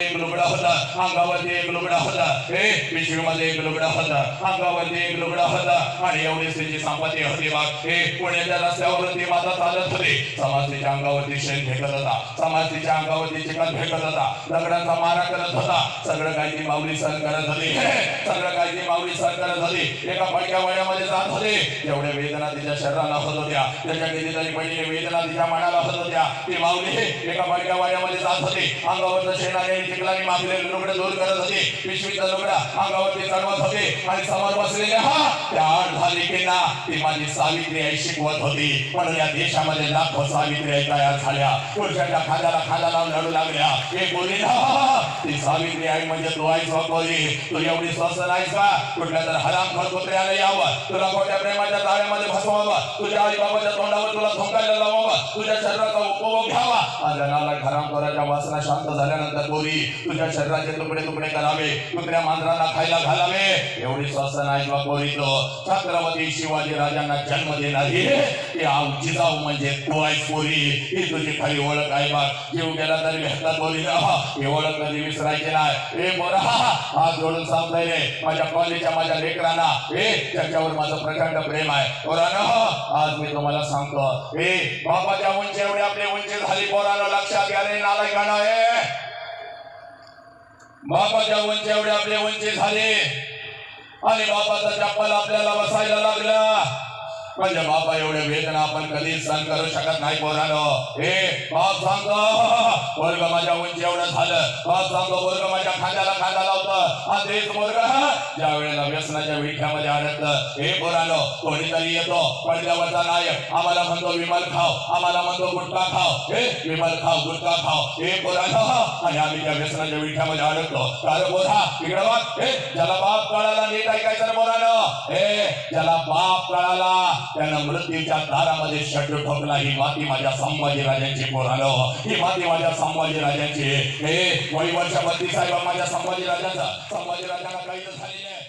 एक लुगडा होता, अंगावरती एक लुगडा होता, पिशवीमध्ये एक लुगडा होता, अंगावरती एक लुगडा होता आणि एवढीच तिची संपत्ती होती. बघ पुण्याच्या रस्त्यावरती माता चालत होती. समाज तिच्या अंगावरती शेण फेकत होता, समाज तिच्या अंगावरती चिखल फेकत होता, दगडांचा मारा करत होता. सगळं काही ती माऊली सहन करत होती, सगळं काही ती माऊली सहन करत होती. एका पडक्या वयामध्ये जात होते. एवढ्या वेदना तिच्या शरीराला होत होत्या, त्याच्या कितीतरी पडलेल्या वेदना तिच्या मनाला होत होत्या. ती माऊली एका पडक्या वयामध्ये जात होती. अंगावरचं शेणाने चिखलाने माखलेले लुगडे दूर करत होते, पिशवीचा लुगडा अंगावरती चढवत होते आणि समोर बसलेल्या त्या आठभालिकेंना ती माझी सावित्री आई शिकवत होती. म्हणून या देशामध्ये लाखो सावित्री आई तयार झाल्या, पुरुषांच्या खांद्याला खांदा लावून लढू लागल्या. एक बोली ना, ती सावित्री आई म्हणजे तू आहेस. बोली तू एवढी स्वस्त नाहीस का? कुठल्या तर हरामखोर कुत्र्याला यावं, तुला खोट्या प्रेमाच्या जाळ्यामध्ये फसवावं, तुझ्या आई बाबाच्या तोंडावर तुला थोकायला लावावं, तुझ्या शरीराचा उपभोग घ्यावा. माझ्या नाला हरामखोराच्या वासना शांत झाल्यानंतर बोली तुझ्या शरीराचे तुकडे तुकडे करावे, कुत्र्या मांजरांना खायला घालावे. एवढी स्वस्त नाही बा बोली तो. छत्रपती शिवाजी राजांना जन्म देणारी ती आमची जाऊ म्हणजे तू आहेस. बोली ही तुझी खरी ओळख आहे. बघ जीव गेला तरी भेटतात. बोली ही ओळख कधी विसरायची नाही. बोरा हात जोडून सांगताय रे माझ्या कॉलेजच्या माझ्या लेकरांना, त्याच्यावर माझं प्रचंड प्रेम आहे. पोरांनो आज मी तुम्हाला सांगतो, बापाच्या उंची एवढी आपली उंची झाली. पोरांनो लक्षात घ्या रे नालायकांनो, बापाच्या उंची एवढी आपली उंची झाली आणि बापाचा चप्पल आपल्याला बसायला लागला. म्हणजे बापा एवढे वेदना आपण कधीच सहन करू शकत नाही. पोरांनो बाप सांगतो वर्ग माझ्या उंची एवढं झालं, बाप सांगतो वर्ग माझ्या खांद्याला खांदा लावतं. आणि तेच वर्ग ज्या वेळेला व्यसनाच्या विळख्यामध्ये अडकतं, पोरांनो कोणीतरी येतो पडद्यावरचा नायक आम्हाला म्हणतो विमल खाव, आम्हाला म्हणतो गुटखा खाव, विमल खाव गुटखा खाव. पोरांनो आणि आम्ही त्या व्यसनाच्या विळख्यामध्ये अडकतो. कारण बोधा इकडे बघ, ज्याला बाप कळाला नीट ऐकायचं. पोरांनो ज्याला बाप कळाला त्यानं मृत्यूच्या दारामध्ये शड्ड ठोकला. ही माती माझ्या संभाजी राजांची. पोरांनो ही माती माझ्या संभाजी राजांची. वैवर्ष 32 साहेब माझ्या संभाजी राजांचा. संभाजी राजांना काही झालेलं